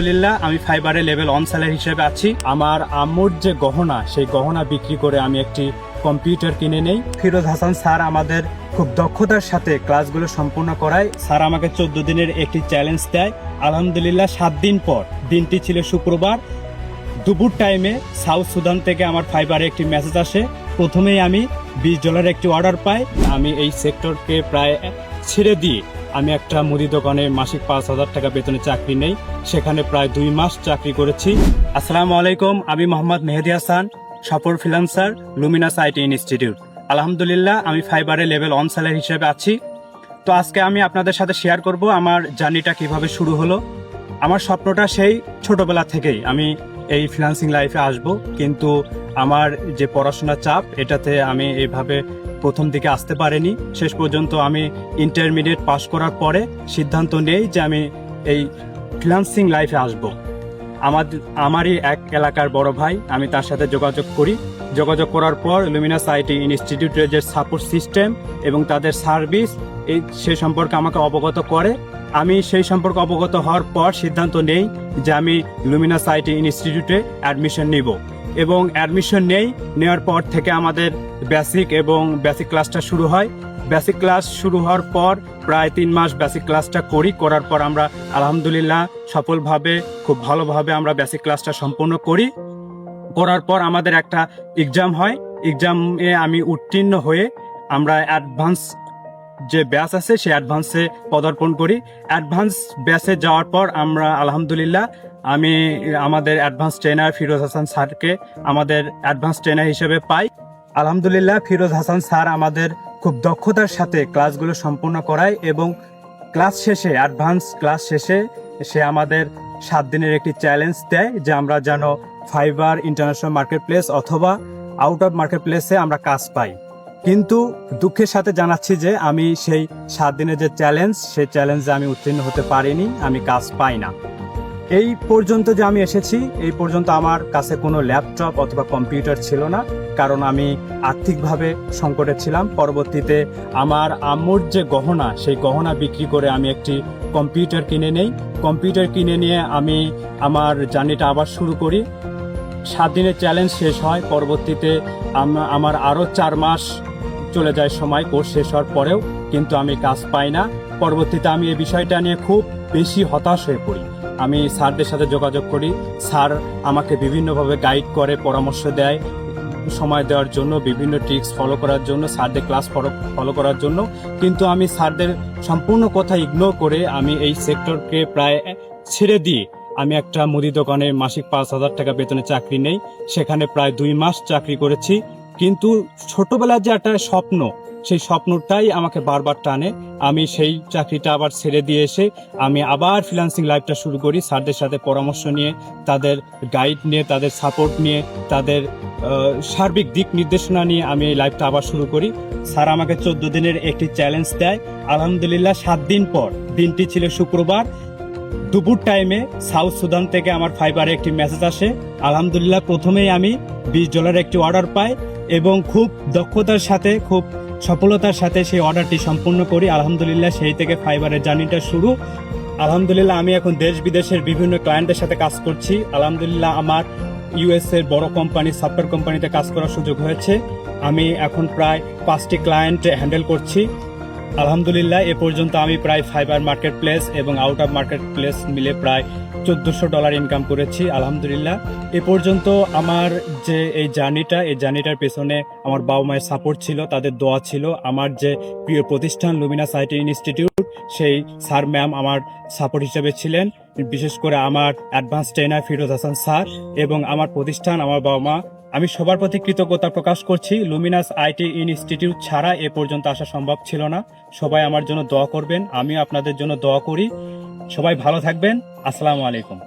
আলহামদুলিল্লাহ আমি ফাইবারে লেভেল অন সেলার হিসেবে আছি। আমার আম্মুর যে গহনা, সেই গহনা বিক্রি করে আমি একটি কম্পিউটার কিনে নেই। ফিরোজ হাসান স্যার আমাদের খুব দক্ষতার সাথে ক্লাসগুলো সম্পূর্ণ করায়। স্যার আমাকে 14 দিনের একটি চ্যালেঞ্জ দেয়। আলহামদুলিল্লাহ 7 দিন পর, দিনটি ছিল শুক্রবার, দুপুর টাইমে সাউথ সুদান থেকে আমার ফাইবারে একটি মেসেজ আসে। প্রথমেই আমি $20 একটি অর্ডার পাই। আমি এই সেক্টরকে প্রায় ছেড়ে দিয়ে আমি একটা মুদি দোকানে মাসিক 5,000 টাকা বেতনে চাকরি নেই। সেখানে প্রায় 2 মাস চাকরি করেছি। আসসালামু আলাইকুম, আমি মোহাম্মদ মেহেদি হাসান, সফর ফ্রিল্যান্সার, লুমিনাস আইটি ইনস্টিটিউট। আলহামদুলিল্লাহ আমি ফাইবারে লেভেল অন সেলার হিসেবে আছি। তো আজকে আমি আপনাদের সাথে শেয়ার করব আমার জার্নিটা কিভাবে শুরু হলো। আমার স্বপ্নটা সেই ছোটবেলা থেকেই আমি এই ফ্রিল্যান্সিং লাইফে আসব, কিন্তু আমার যে পড়াশোনার চাপ, এটাতে আমি এইভাবে প্রথম দিকে আসতে পারিনি। শেষ পর্যন্ত আমি ইন্টারমিডিয়েট পাশ করার পরে সিদ্ধান্ত নেই যে আমি এই ফ্রিল্যান্সিং লাইফে আসব। আমারই এক এলাকার বড় ভাই, আমি তার সাথে যোগাযোগ করি। যোগাযোগ করার পর লুমিনাস আইটি ইনস্টিটিউটের যে সাপোর্ট সিস্টেম এবং তাদের সার্ভিস, সে সম্পর্কে আমাকে অবগত করে। আমি সেই সম্পর্কে অবগত হওয়ার পর সিদ্ধান্ত নেই যে আমি লুমিনাস আইটি ইনস্টিটিউটে অ্যাডমিশন নিব, এবং অ্যাডমিশন নেওয়ার পর থেকে আমাদের বেসিক ক্লাসটা শুরু হয়। বেসিক ক্লাস শুরু হওয়ার পর প্রায় 3 মাস বেসিক ক্লাসটা করার পর আমরা আলহামদুলিল্লাহ সফলভাবে, খুব ভালোভাবে আমরা বেসিক ক্লাসটা সম্পূর্ণ করার পর আমাদের একটা এক্সাম হয়। এক্সামে আমি উত্তীর্ণ হয়ে আমরা অ্যাডভান্স যে ব্যাচ আছে সেই অ্যাডভান্সে পদার্পণ করি। অ্যাডভান্স ব্যাচে যাওয়ার পর আমরা আলহামদুলিল্লাহ আমি আমাদের অ্যাডভান্স ট্রেনার ফিরোজ হাসান স্যারকে আমাদের অ্যাডভান্স ট্রেনার হিসেবে পাই। আলহামদুলিল্লাহ ফিরোজ হাসান স্যার আমাদের খুব দক্ষতার সাথে ক্লাসগুলো সম্পূর্ণ করায়, এবং অ্যাডভান্স ক্লাস শেষে সে আমাদের 7 দিনের একটি চ্যালেঞ্জ দেয় যে আমরা যেন ফাইবার ইন্টারন্যাশনাল মার্কেট প্লেস অথবা আউট অফ মার্কেট প্লেসে আমরা কাজ পাই। কিন্তু দুঃখের সাথে জানাচ্ছি যে আমি সেই 7 দিনের যে সেই চ্যালেঞ্জে আমি উত্তীর্ণ হতে পারিনি, আমি কাজ পাই না। এই পর্যন্ত যে আমি এসেছি, এই পর্যন্ত আমার কাছে কোনো ল্যাপটপ অথবা কম্পিউটার ছিল না, কারণ আমি আর্থিকভাবে সংকটে ছিলাম। পরবর্তীতে আমার আম্মুর যে গহনা, সেই গহনা বিক্রি করে আমি একটি কম্পিউটার কিনে নেই। কম্পিউটার কিনে নিয়ে আমি আমার জার্নিটা আবার শুরু করি। 7 দিনের চ্যালেঞ্জ শেষ হয়। পরবর্তীতে আমার আরও 4 মাস চলে যায় সময় কোর্স শেষ হওয়ার পরেও, কিন্তু আমি কাজ পাই না। পরবর্তীতে আমি এই বিষয়টা নিয়ে খুব বেশি হতাশ হয়ে পড়ি। আমি স্যারদের সাথে যোগাযোগ করি। স্যার আমাকে বিভিন্নভাবে গাইড করে, পরামর্শ দেয় সময় দেওয়ার জন্য, বিভিন্ন ট্রিক্স ফলো করার জন্য, স্যারদের ক্লাস ফলো করার জন্য। কিন্তু আমি স্যারদের সম্পূর্ণ কথা ইগনোর করে আমি এই সেক্টরকে প্রায় ছেড়ে দিয়ে আমি একটা মুদি দোকানে মাসিক 5,000 টাকা বেতনে চাকরি নেই। সেখানে প্রায় 2 মাস চাকরি করেছি। কিন্তু ছোটবেলার যে একটা স্বপ্ন, সেই স্বপ্নটাই আমাকে বারবার টানে। আমি সেই চাকরিটা আবার ছেড়ে দিয়ে এসে আমি আবার ফ্রিল্যান্সিং লাইফটা শুরু করি। স্যারদের সাথে পরামর্শ নিয়ে, তাদের গাইড নিয়ে, তাদের সাপোর্ট নিয়ে, তাদের সার্বিক দিক নির্দেশনা নিয়ে আমি এই লাইফটা আবার শুরু করি। স্যার আমাকে 14 দিনের একটি চ্যালেঞ্জ দেয়। আলহামদুলিল্লাহ 7 দিন পর, দিনটি ছিল শুক্রবার, দুপুর টাইমে সাউথ সুদান থেকে আমার ফাইবারে একটি মেসেজ আসে। আলহামদুলিল্লাহ প্রথমেই আমি $20 একটি অর্ডার পাই, এবং খুব দক্ষতার সাথে, খুব সফলতার সাথে সেই অর্ডারটি সম্পূর্ণ করি। আলহামদুলিল্লাহ সেই থেকে ফাইবারের জার্নিটা শুরু। আলহামদুলিল্লাহ আমি এখন দেশ বিদেশের বিভিন্ন ক্লায়েন্টের সাথে কাজ করছি। আলহামদুলিল্লাহ আমার ইউএস এর বড় কোম্পানি, সফটওয়্যার কোম্পানিতে কাজ করার সুযোগ হয়েছে। আমি এখন প্রায় 5টি ক্লায়েন্ট হ্যান্ডেল করছি। আলহামদুলিল্লাহ এ পর্যন্ত আমি প্রায় ফাইবার মার্কেট প্লেস এবং আউট অফ মার্কেট প্লেস মিলে প্রায় $1,400 ইনকাম করেছি। আলহামদুলিল্লাহ এ পর্যন্ত আমার যে এই জার্নিটার পেছনে আমার বাবা মায়ের সাপোর্ট ছিল, তাদের দোয়া ছিল। আমার যে প্রিয় প্রতিষ্ঠান লুমিনাস আইটি ইনস্টিটিউট, সেই স্যার ম্যাম আমার সাপোর্ট হিসেবে ছিলেন। বিশেষ করে আমার advance trainer Firoz Hasan sir এবং আমার প্রতিষ্ঠান, আমার বাবা মা, আমি সবার প্রতি কৃতজ্ঞতা প্রকাশ করছি। লুমিনাস আইটি ইনস্টিটিউট ছাড়া এ পর্যন্ত আসা সম্ভব ছিল না। সবাই আমার জন্য দোয়া করবেন, আমিও আপনাদের জন্য দোয়া করি। সবাই ভালো থাকবেন। আসসালামু আলাইকুম।